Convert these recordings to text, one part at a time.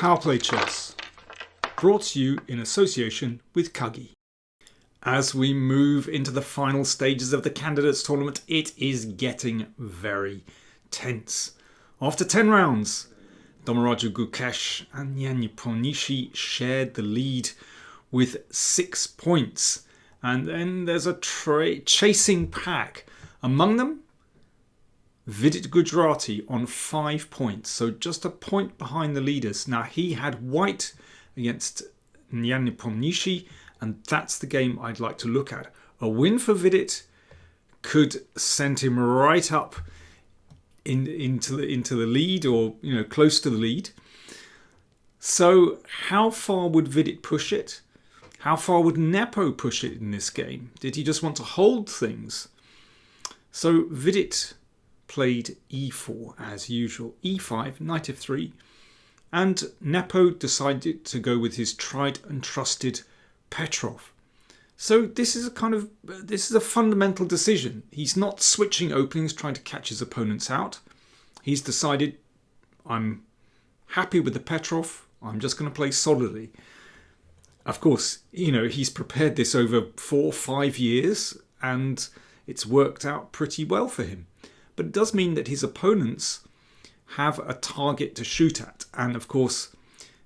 PowerPlayChess, brought to you in association with Kagi. As we move into the final stages of the candidates tournament, it is getting very tense. After 10 rounds, Domaraju Gukesh and Nepomniachtchi shared the lead with 6 points. And then there's a chasing pack. Among them, Vidit Gujrathi on 5 points, so just a point behind the leaders. Now he had white against Nepomniachtchi, and that's the game I'd like to look at. A win for Vidit could send him right up into the lead, or close to the lead. So how far would Vidit push it? How far would Nepo push it in this game? Did he just want to hold things? So Vidit played e4 as usual, e5, knight f3, and Nepo decided to go with his tried and trusted Petrov. So this is a fundamental decision. He's not switching openings, trying to catch his opponents out. He's decided, I'm happy with the Petrov, I'm just going to play solidly. Of course, he's prepared this over 4 or 5 years, and it's worked out pretty well for him. But it does mean that his opponents have a target to shoot at. And of course,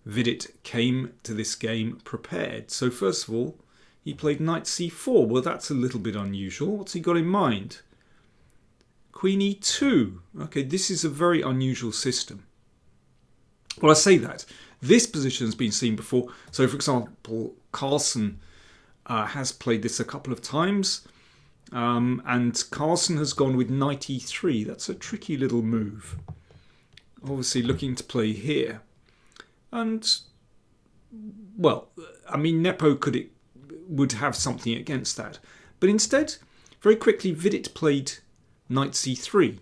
Vidit came to this game prepared. So first of all, he played knight c4. Well, that's a little bit unusual. What's he got in mind? Queen e2. Okay, this is a very unusual system. Well, I say that. This position has been seen before. So, for example, Carlsen has played this a couple of times. And Carlsen has gone with knight e3. That's a tricky little move. Obviously looking to play here. And, well, I mean, Nepo would have something against that. But instead, very quickly, Vidit played knight c3.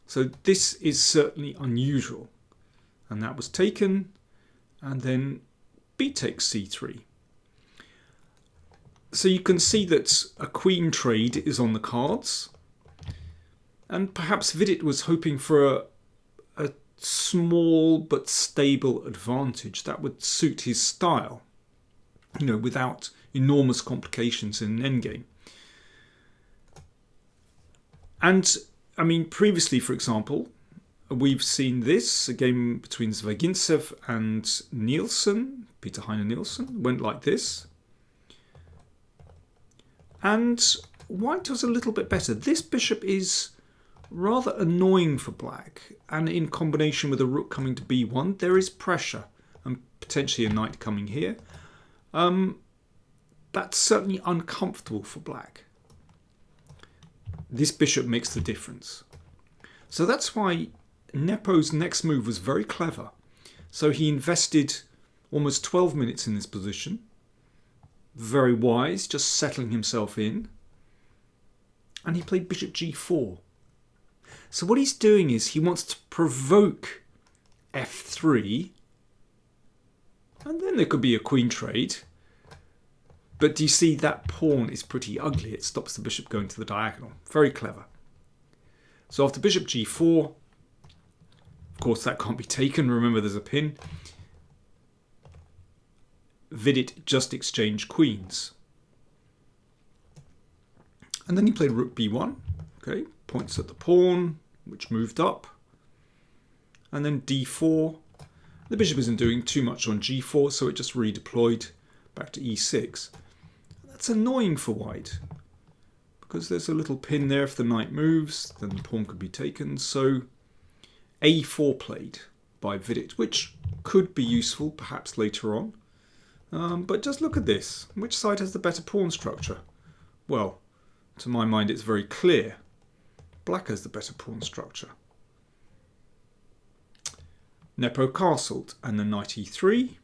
So this is certainly unusual. And that was taken. And then b takes c3. So you can see that a queen trade is on the cards. And perhaps Vidit was hoping for a small but stable advantage that would suit his style, without enormous complications in an endgame. And, I mean, previously, for example, we've seen this, a game between Zvagintsev and Nielsen, Peter Heine Nielsen, went like this. And white was a little bit better. This bishop is rather annoying for black. And in combination with a rook coming to b1, there is pressure. And potentially a knight coming here. That's certainly uncomfortable for black. This bishop makes the difference. So that's why Nepo's next move was very clever. So he invested almost 12 minutes in this position. Very wise, just settling himself in. And he played bishop g4. So what he's doing is he wants to provoke f3. And then there could be a queen trade. But do you see that pawn is pretty ugly? It stops the bishop going to the diagonal. Very clever. So after bishop g4, of course that can't be taken. Remember, there's a pin. Vidit just exchanged queens. And then he played rook b1. Okay, points at the pawn, which moved up. And then d4. The bishop isn't doing too much on g4, so it just redeployed back to e6. That's annoying for white, because there's a little pin there. If the knight moves, then the pawn could be taken. So a4 played by Vidit, which could be useful perhaps later on. But just look at this. Which side has the better pawn structure? Well, to my mind, it's very clear. Black has the better pawn structure. Nepo castled, and then knight e3.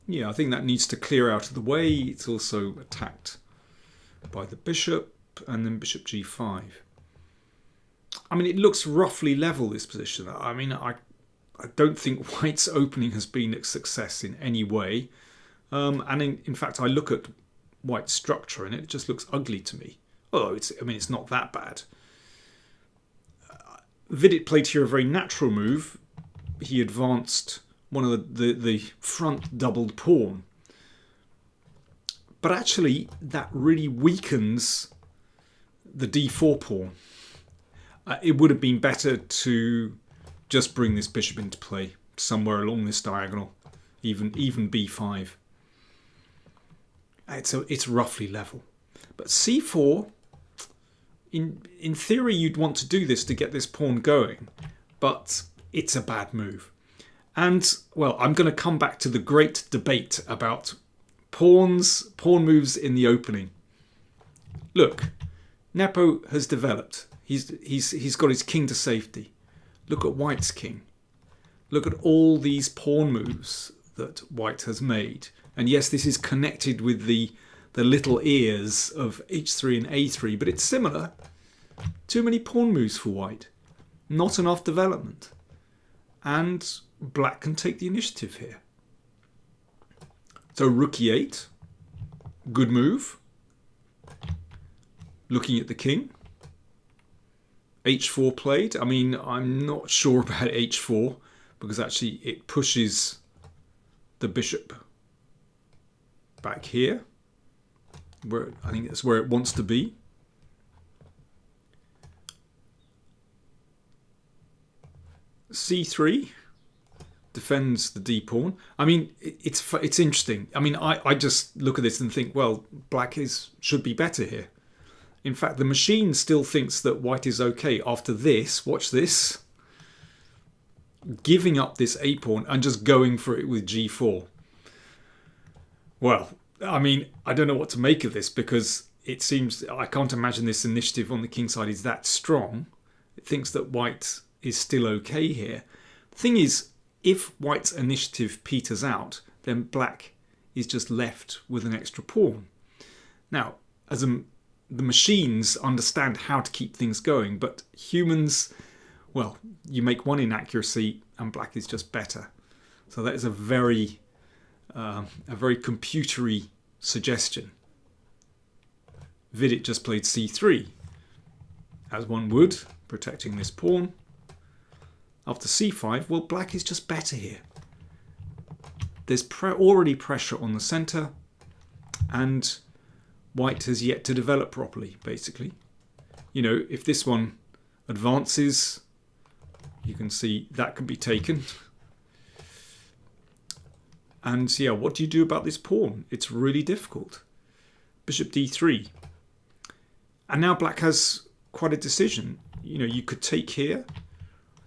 Yeah, I think that needs to clear out of the way. It's also attacked by the bishop, and then bishop g5. I mean, it looks roughly level, this position. I mean, I don't think white's opening has been a success in any way. And in fact, I look at white's structure and it just looks ugly to me. Although it's not that bad. Vidit played here a very natural move, he advanced one of the front doubled pawn. But actually, that really weakens the d4 pawn. It would have been better to just bring this bishop into play somewhere along this diagonal, even b5. It's roughly level. But c4, in theory, you'd want to do this to get this pawn going, but it's a bad move. And, well, I'm going to come back to the great debate about pawn moves in the opening. Look, Nepo has developed. He's got his king to safety. Look at White's king. Look at all these pawn moves that White has made. And yes, this is connected with the little ears of h3 and a3, but it's similar. Too many pawn moves for White. Not enough development. And Black can take the initiative here. So rook e8. Good move. Looking at the king. h4 played. I mean, I'm not sure about h4 because actually it pushes the bishop back here, where I think that's where it wants to be. c3 defends the d pawn. I mean, it's interesting. I mean, I just look at this and think, well, Black should be better here. In fact, the machine still thinks that White is okay after this. Watch this. Giving up this a pawn and just going for it with g4. Well, I mean, I don't know what to make of this because it seems I can't imagine this initiative on the king side is that strong. It thinks that White is still okay here. The thing is, if White's initiative peters out, then Black is just left with an extra pawn. Now, the machines understand how to keep things going, but humans, well, you make one inaccuracy and Black is just better. So that is a very computery suggestion. Vidit just played c3, as one would, protecting this pawn. After c5, well, Black is just better here. There's already pressure on the centre, and White has yet to develop properly, basically. You know, if this one advances, you can see that can be taken. And yeah, what do you do about this pawn? It's really difficult. Bishop d3. And now Black has quite a decision. You know, you could take here,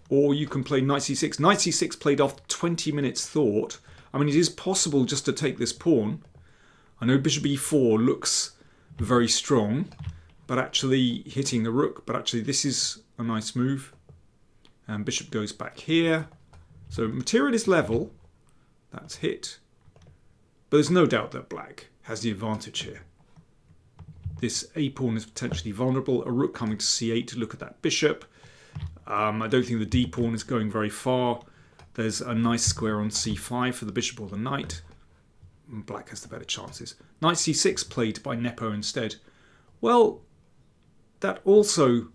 or you can play knight c6. Knight c6 played after 20 minutes thought. I mean, it is possible just to take this pawn. I know bishop e4 looks very strong, but actually hitting the rook. But actually, this is a nice move. And bishop goes back here. So material is level. That's hit. But there's no doubt that Black has the advantage here. This a pawn is potentially vulnerable. A rook coming to c8 to look at that bishop. I don't think the d pawn is going very far. There's a nice square on c5 for the bishop or the knight. Black has the better chances. Knight c6 played by Nepo instead. Well, that also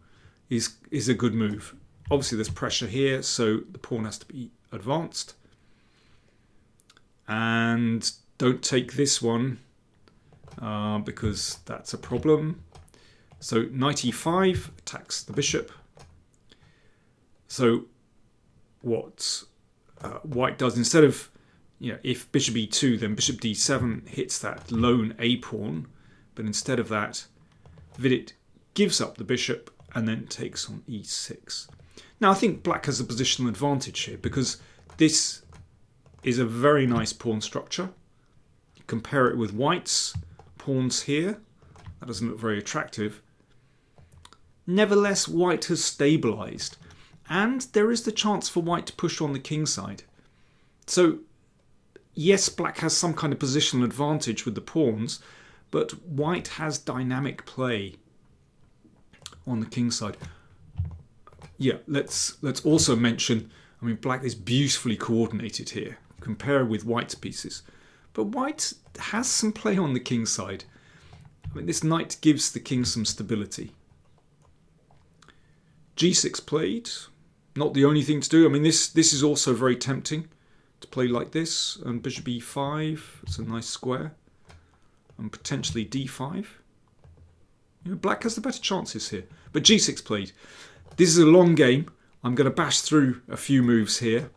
is a good move. Obviously there's pressure here, so the pawn has to be advanced. And don't take this one because that's a problem. So knight e5 attacks the bishop. So what White does, instead of, you know, if bishop e2, then bishop d7 hits that lone a pawn. But instead of that, Vidit gives up the bishop and then takes on e6. Now I think Black has a positional advantage here because this is a very nice pawn structure. Compare it with White's pawns here. That doesn't look very attractive. Nevertheless, White has stabilised. And there is the chance for White to push on the king side. So, yes, Black has some kind of positional advantage with the pawns, but White has dynamic play on the king side. Yeah, let's also mention, I mean, Black is beautifully coordinated here. Compare with White's pieces. But White has some play on the king side. I mean, this knight gives the king some stability. g6 played. not the only thing to do. I mean, this is also very tempting to play like this. And bishop e5, it's a nice square. And potentially d5. Black has the better chances here. But g6 played. This is a long game. I'm going to bash through a few moves here.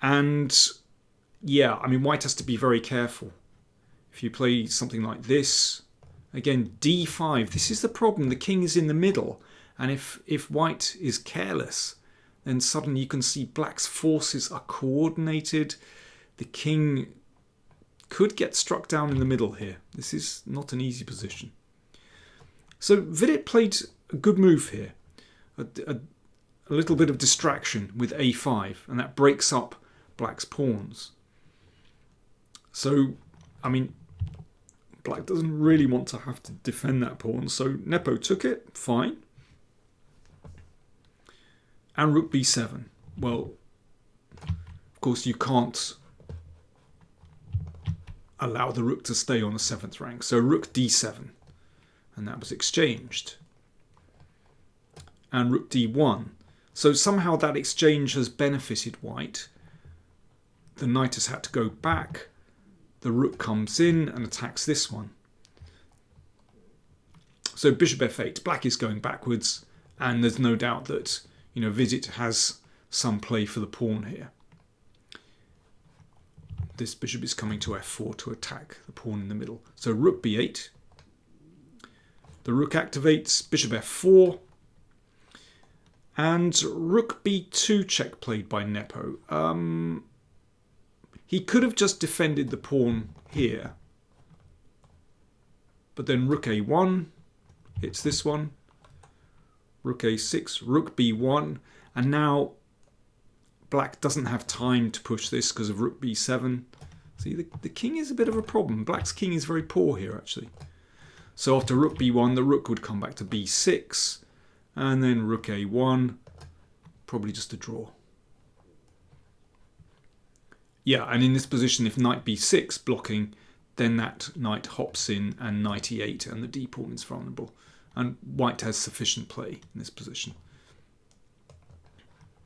And yeah, I mean, white has to be very careful. If you play something like this, again, d5, this is the problem. The king is in the middle. And if white is careless, then suddenly you can see black's forces are coordinated. The king could get struck down in the middle here. This is not an easy position. So Vidit played a good move here. A little bit of distraction with a5, and that breaks up black's pawns. So, I mean, black doesn't really want to have to defend that pawn, so Nepo took it, fine. And rook b7. Well, of course you can't allow the rook to stay on the 7th rank, so rook d7. And that was exchanged. And rook d1. So somehow that exchange has benefited white. The knight has had to go back. The rook comes in and attacks this one. So bishop f8. Black is going backwards, and there's no doubt that Vidit has some play for the pawn here. This bishop is coming to f4 to attack the pawn in the middle. So rook b8. The rook activates, bishop f4. And rook b2 check played by Nepo. He could have just defended the pawn here. But then rook a1 hits this one. Rook a6, rook b1. And now black doesn't have time to push this because of rook b7. See, the king is a bit of a problem. Black's king is very poor here, actually. So after rook b1, the rook would come back to b6. And then rook a1, probably just a draw. Yeah, and in this position, if knight b6 blocking, then that knight hops in and knight e8, and the d pawn is vulnerable. And white has sufficient play in this position.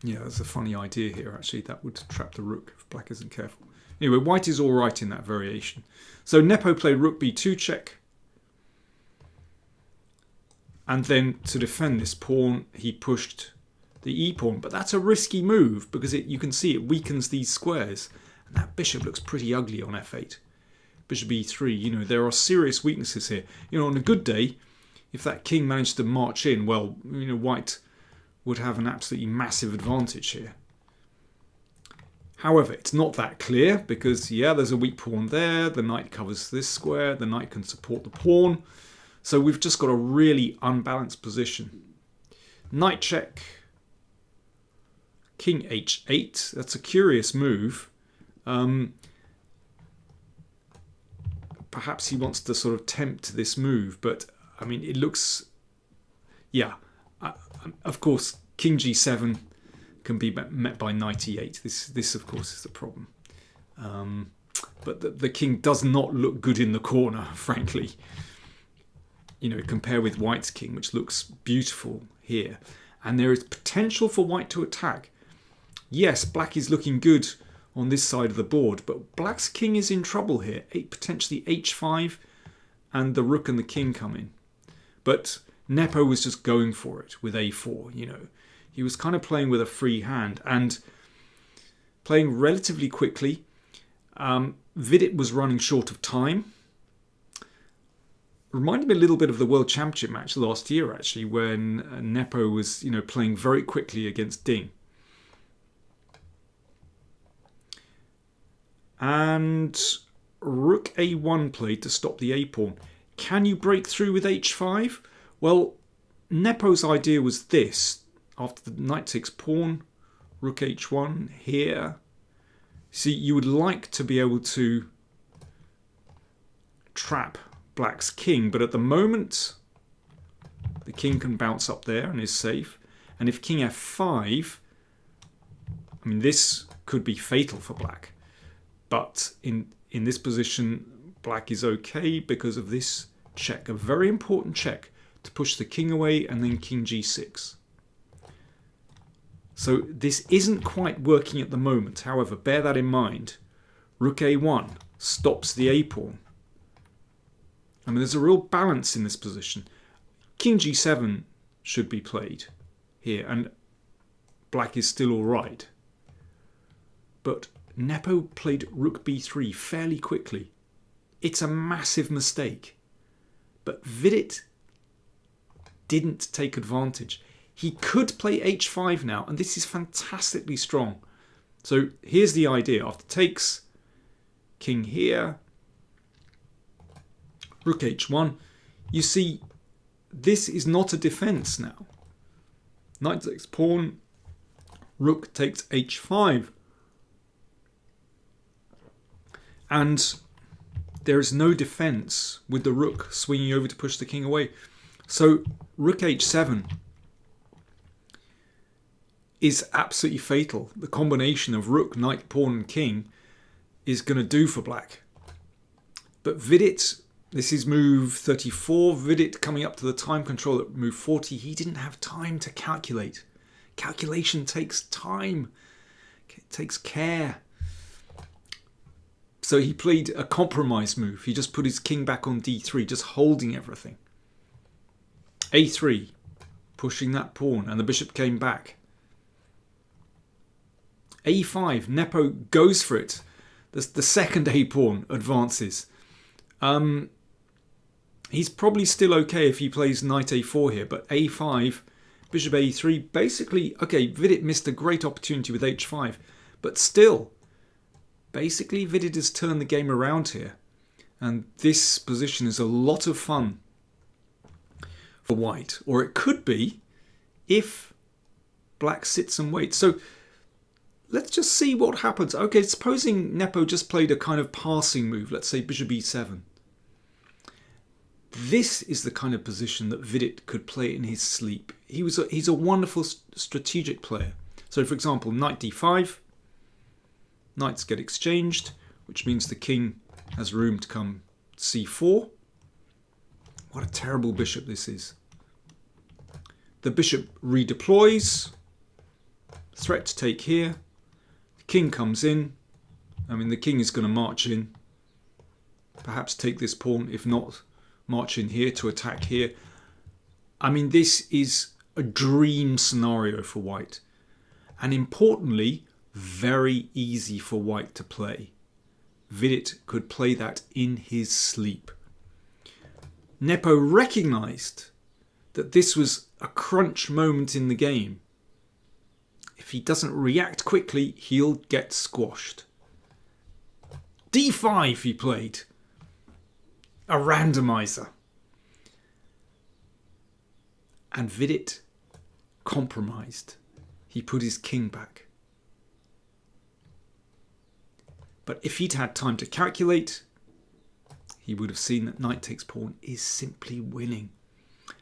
Yeah, that's a funny idea here, actually. That would trap the rook if black isn't careful. Anyway, white is all right in that variation. So Nepo played rook b2 check. And then to defend this pawn, he pushed the e-pawn. But that's a risky move because you can see it weakens these squares. And that bishop looks pretty ugly on f8. Bishop e3, there are serious weaknesses here. On a good day, if that king managed to march in, well, white would have an absolutely massive advantage here. However, it's not that clear because, yeah, there's a weak pawn there. The knight covers this square. The knight can support the pawn. So we've just got a really unbalanced position. Knight check. King h8. That's a curious move. Perhaps he wants to sort of tempt this move, but I mean, it looks... Yeah, of course, king g7 can be met by knight e8. This of course, is the problem. But the king does not look good in the corner, frankly. Compare with white's king, which looks beautiful here. And there is potential for white to attack. Yes, black is looking good on this side of the board, but black's king is in trouble here. Potentially h5, and the rook and the king come in. But Nepo was just going for it with a4, He was kind of playing with a free hand and playing relatively quickly. Vidit was running short of time. Reminded me a little bit of the World Championship match last year, actually, when Nepo was, playing very quickly against Ding. And rook a1 played to stop the a-pawn. Can you break through with h5? Well, Nepo's idea was this. After the knight takes pawn, rook h1 here. See, you would like to be able to trap black's king, but at the moment the king can bounce up there and is safe. And if king f5, I mean, this could be fatal for black. But in this position, black is okay because of this check, a very important check to push the king away, and then king g6. So this isn't quite working at the moment. However, bear that in mind. Rook a1 stops the a pawn. I mean, there's a real balance in this position. King g7 should be played here, and black is still all right. But Nepo played rook b3 fairly quickly. It's a massive mistake. But Vidit didn't take advantage. He could play h5 now, and this is fantastically strong. So here's the idea. After takes, king here, rook h1. You see, this is not a defense now. Knight takes pawn, rook takes h5. And there is no defense with the rook swinging over to push the king away. So rook h7 is absolutely fatal. The combination of rook, knight, pawn and king is going to do for black. But Vidit, this is move 34. Vidit coming up to the time control at move 40. He didn't have time to calculate. Calculation takes time. It takes care. So he played a compromise move. He just put his king back on d3, just holding everything. a3, pushing that pawn, and the bishop came back. a5, Nepo goes for it. The second a pawn advances. He's probably still okay if he plays knight a4 here, but a5, bishop a3, basically, okay, Vidit missed a great opportunity with h5, but still, basically Vidit has turned the game around here. And this position is a lot of fun for white. Or it could be if black sits and waits. So let's just see what happens. Okay, supposing Nepo just played a kind of passing move. Let's say bishop e7. This is the kind of position that Vidit could play in his sleep. He's a wonderful strategic player. So for example, knight d5. Knights get exchanged, which means the king has room to come c4. What a terrible bishop this is. The bishop redeploys. Threat to take here. The king comes in. I mean, the king is going to march in. Perhaps take this pawn, if not march in here to attack here. I mean, this is a dream scenario for white. And importantly, very easy for white to play. Vidit could play that in his sleep. Nepo recognized that this was a crunch moment in the game. If he doesn't react quickly, he'll get squashed. d5 he played. A randomizer. And Vidit compromised. He put his king back. But if he'd had time to calculate, he would have seen that knight takes pawn is simply winning.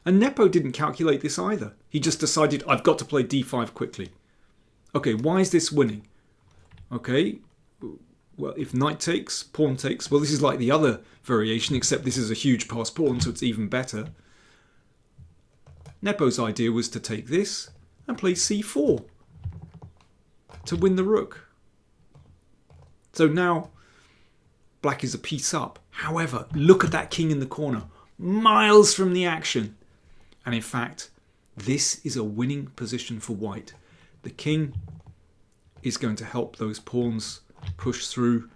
And Nepo didn't calculate this either. He just decided, I've got to play d5 quickly. Okay, why is this winning? Okay, well, if knight takes, pawn takes, well, this is like the other variation, except this is a huge passed pawn, so it's even better. Nepo's idea was to take this and play c4 to win the rook. So now black is a piece up. However, look at that king in the corner, miles from the action. And in fact, this is a winning position for white. The king is going to help those pawns push through,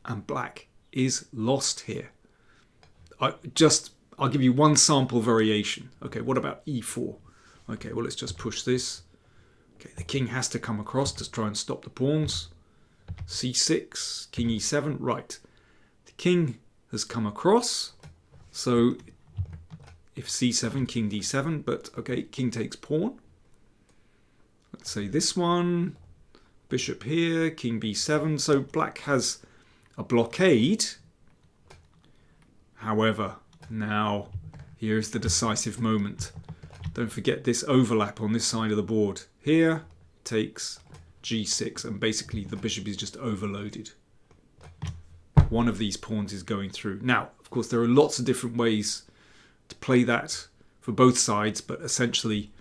and black is lost here. I'll give you one sample variation. Okay, what about e4? Okay, well, let's just push this. Okay, the king has to come across to try and stop the pawns. c6, king e7, right. The king has come across, so if c7, king d7, but okay, king takes pawn. Let's say this one, bishop here, king b7, so black has a blockade. However, now here's the decisive moment. Don't forget this overlap on this side of the board. Here takes g6, and basically the bishop is just overloaded. One of these pawns is going through. Now, of course, there are lots of different ways to play that for both sides, but essentially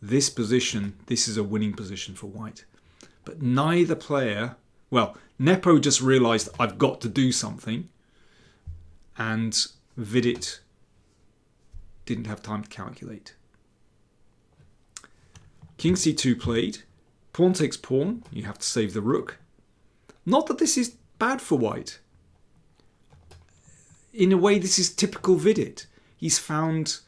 this position, this is a winning position for white. But neither player, well, Nepo just realised I've got to do something, and Vidit didn't have time to calculate. King c2 played. Pawn takes pawn. You have to save the rook. Not that this is bad for white. In a way, this is typical Vidit. He's found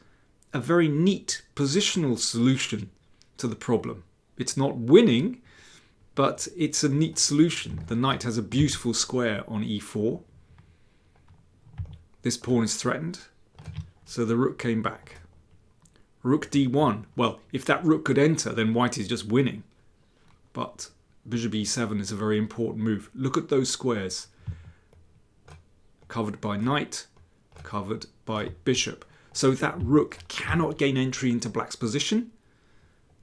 a very neat positional solution to the problem. It's not winning, but it's a neat solution. The knight has a beautiful square on e4. This pawn is threatened, so the rook came back. Rook d1. Well, if that rook could enter, then white is just winning. But bishop e7 is a very important move. Look at those squares. Covered by knight, covered by bishop. So that rook cannot gain entry into black's position.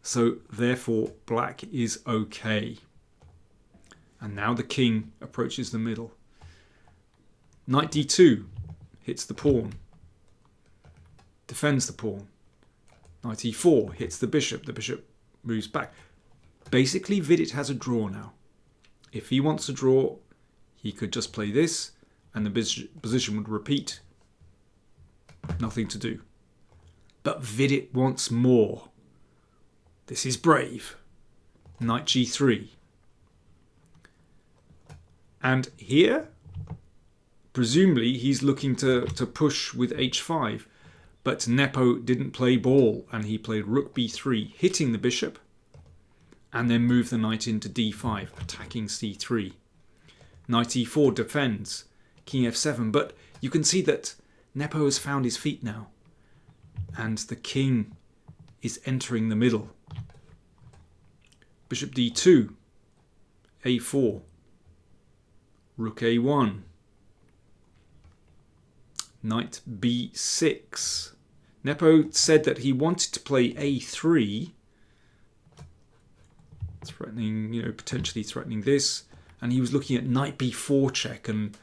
So therefore black is okay. And now the king approaches the middle. Knight d2 hits the pawn. Defends the pawn. Knight e4 hits the bishop. The bishop moves back. Basically, Vidit has a draw now. If he wants to draw, he could just play this, and the position would repeat. Nothing to do. But Vidit wants more. This is brave. Knight g3. And here, presumably, he's looking to push with h5. But Nepo didn't play ball, and he played rook b3, hitting the bishop, and then moved the knight into d5, attacking c3. Knight e4 defends, king f7, but you can see that Nepo has found his feet now, and the king is entering the middle. Bishop d2, a4, rook a1, knight b6. Nepo said that he wanted to play a3, threatening, potentially threatening this, and he was looking at knight b4 check and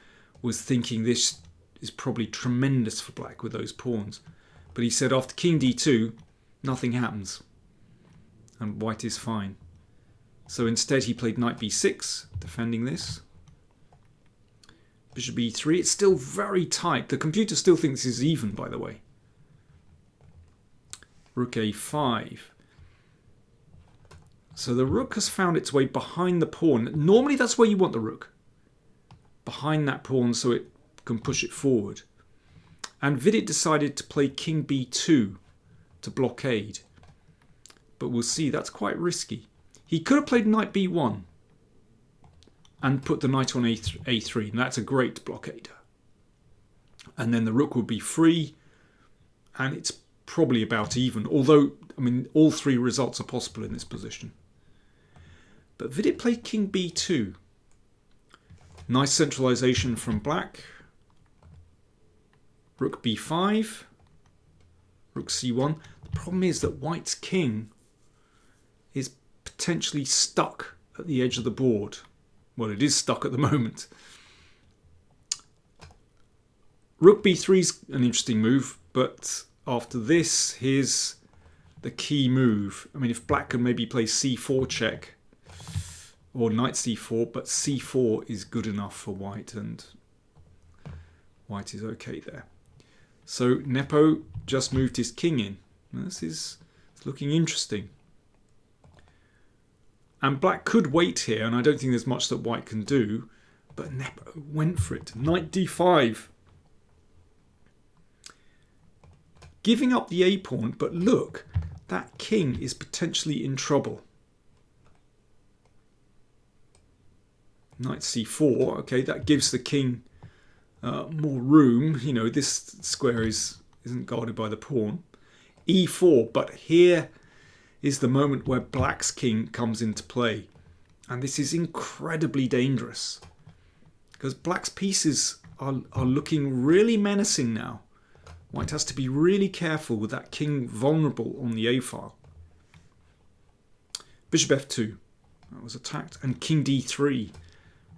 was thinking this is probably tremendous for black with those pawns. But he said after king d2, nothing happens, and white is fine. So instead he played knight b6, defending this. Bishop e3. It's still very tight. The computer still thinks this is even, by the way. Rook a5. So the rook has found its way behind the pawn. Normally that's where you want the rook. Behind that pawn so it can push it forward. And Vidit decided to play king b2 to blockade. But we'll see, that's quite risky. He could have played knight b1 and put the knight on a3, and that's a great blockader. And then the rook would be free, and it's probably about even, although, all three results are possible in this position. But Vidit played king b2. Nice centralization from black. Rook b5. Rook c1. The problem is that white's king is potentially stuck at the edge of the board. Well, it is stuck at the moment. Rook b3 is an interesting move, but after this, here's the key move. If black can maybe play c4 check or knight c4, but c4 is good enough for white, and white is okay there. So Nepo just moved his king in. This is looking interesting. And black could wait here, and I don't think there's much that white can do, but Nepo went for it. Knight d5. Giving up the a pawn, but look, that king is potentially in trouble. Knight c4, okay, that gives the king more room. This square isn't guarded by the pawn. e4, but here is the moment where black's king comes into play. And this is incredibly dangerous, because black's pieces are looking really menacing now. White has to be really careful with that king vulnerable on the a file. Bishop f2, that was attacked, and king d3,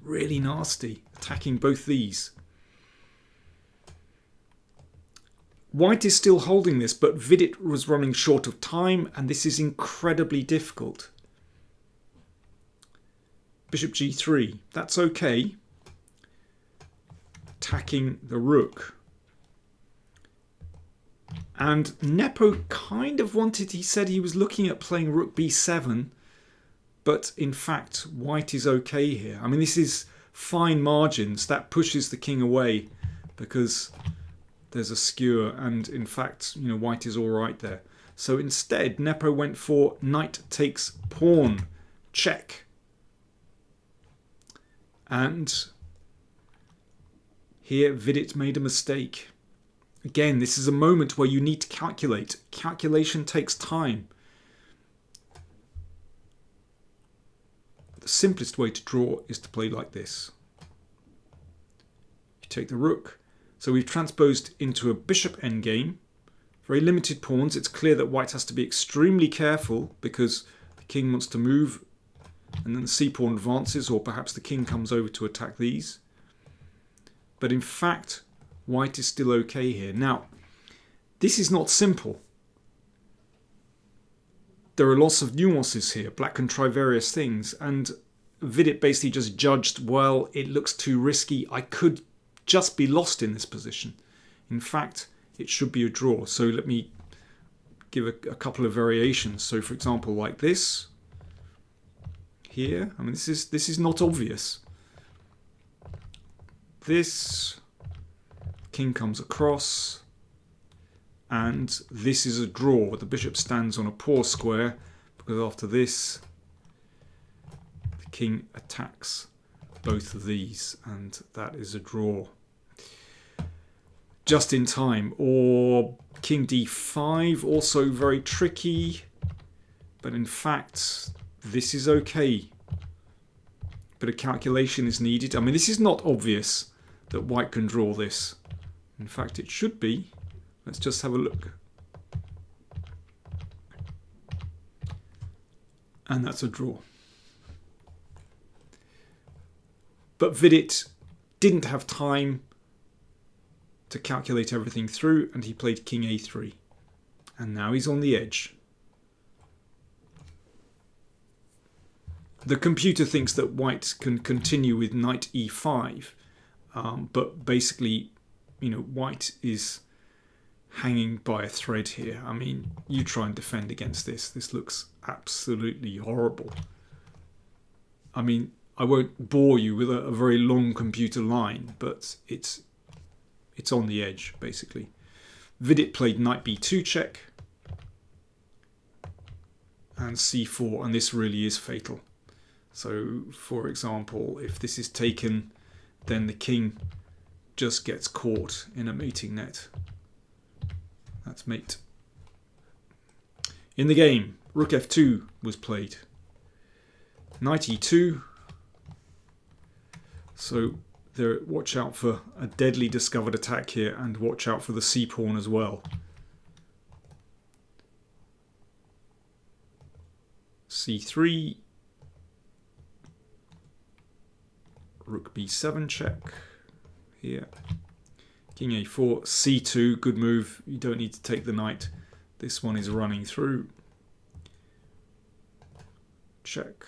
really nasty, attacking both these. White is still holding this, but Vidit was running short of time, and this is incredibly difficult. Bishop g3, that's okay. Attacking the rook. And Nepo kind of wanted, he said he was looking at playing rook b7, but in fact white is okay here. I mean, this is fine margins. That pushes the king away because there's a skewer, and in fact, you know, white is all right there. So instead, Nepo went for knight takes pawn, check. And here Vidit made a mistake. Again, this is a moment where you need to calculate. Calculation takes time. The simplest way to draw is to play like this. You take the rook. So we've transposed into a bishop endgame. Very limited pawns. It's clear that white has to be extremely careful because the king wants to move and then the c-pawn advances, or perhaps the king comes over to attack these. But in fact, white is still okay here. Now, this is not simple. There are lots of nuances here. Black can try various things, and Vidit basically just judged, well, it looks too risky. I could just be lost in this position. In fact, it should be a draw. So let me give a couple of variations. So for example, like this here. I mean, this is not obvious. This king comes across, and this is a draw. The bishop stands on a poor square because after this the king attacks both of these, and that is a draw. Just in time. Or king d5, also very tricky, but in fact this is okay. Bit of calculation is needed. I mean, this is not obvious that white can draw this. In fact, it should be. Let's just have a look. And that's a draw. But Vidit didn't have time to calculate everything through, and he played king a3. And now he's on the edge. The computer thinks that white can continue with knight e5, but basically, you know, white is hanging by a thread here. I mean, you try and defend against this. This looks absolutely horrible. I mean, I won't bore you with a very long computer line, but it's on the edge, basically. Vidit played knight b2 check and c4, and this really is fatal. So, for example, if this is taken, then the king just gets caught in a mating net. That's mate. In the game, rook f2 was played. Knight e2. So there, watch out for a deadly discovered attack here, and watch out for the c-pawn as well. c3. Rook b7 check here. King a4, c2, good move. You don't need to take the knight. This one is running through. Check.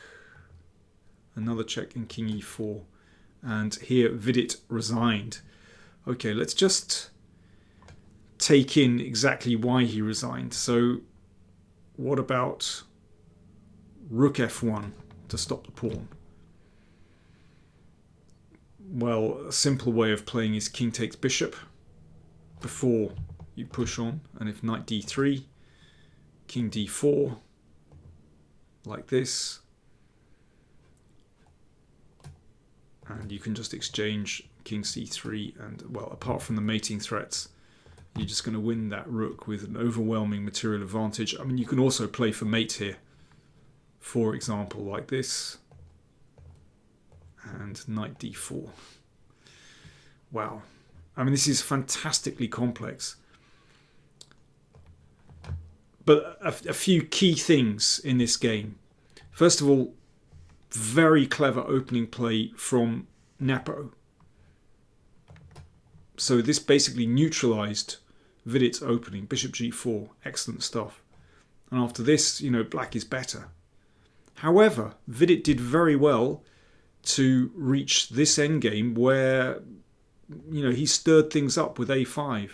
Another check in king e4. And here Vidit resigned. Okay, let's just take in exactly why he resigned. So what about rook f1 to stop the pawn? Well, a simple way of playing is king takes bishop before you push on. And if knight d3, king d4, like this. And you can just exchange king c3, and, well, apart from the mating threats, you're just going to win that rook with an overwhelming material advantage. I mean, you can also play for mate here. For example, like this. And knight d4. Wow. I mean, this is fantastically complex. But a few key things in this game. First of all, very clever opening play from Nepo. So this basically neutralized Vidit's opening, bishop g4, excellent stuff. And after this, black is better. However, Vidit did very well to reach this endgame where, he stirred things up with a5.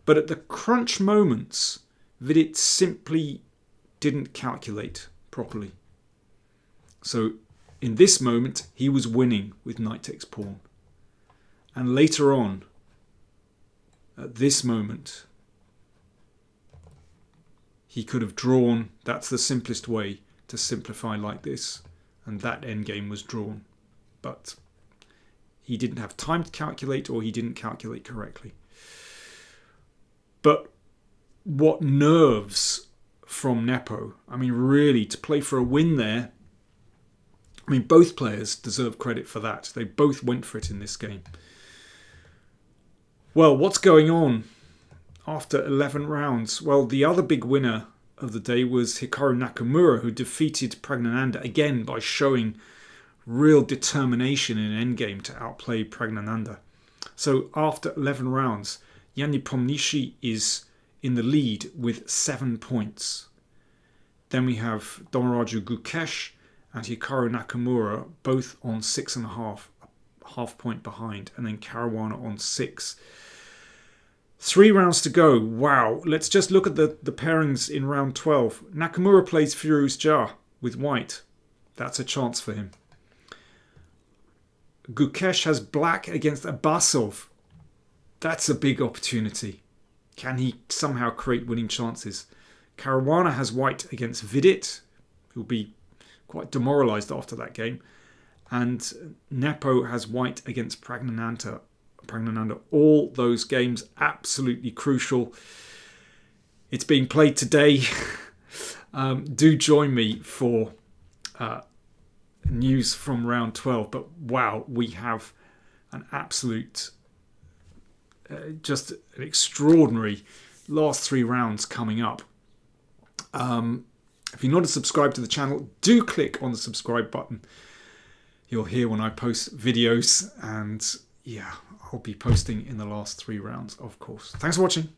But at the crunch moments, Vidit simply didn't calculate properly. So in this moment, he was winning with knight takes pawn. And later on, at this moment, he could have drawn. That's the simplest way to simplify like this. And that endgame was drawn. But he didn't have time to calculate, or he didn't calculate correctly. But what nerves from Nepo. I mean, really, to play for a win there. I mean, both players deserve credit for that. They both went for it in this game. Well, what's going on after 11 rounds? Well, the other big winner of the day was Hikaru Nakamura, who defeated Praggnanandhaa again by showing real determination in endgame to outplay Praggnanandhaa. So after 11 rounds, Nepomniachtchi is in the lead with 7 points. Then we have Domaraju Gukesh and Hikaru Nakamura both on 6.5, half point behind, and then Caruana on 6. 3 rounds to go. Wow. Let's just look at the pairings in round 12. Nakamura plays Firuz Jah with white. That's a chance for him. Gukesh has black against Abbasov. That's a big opportunity. Can he somehow create winning chances? Caruana has white against Vidit, who'll be quite demoralised after that game. And Nepo has white against Praggnanandhaa. All those games absolutely crucial. It's being played today. Do join me for news from round 12. But wow, we have an absolute, just an extraordinary last 3 rounds coming up. If you're not subscribed to the channel, do click on the subscribe button. You'll hear when I post videos, and yeah, I'll be posting in the last 3 rounds, of course. Thanks for watching.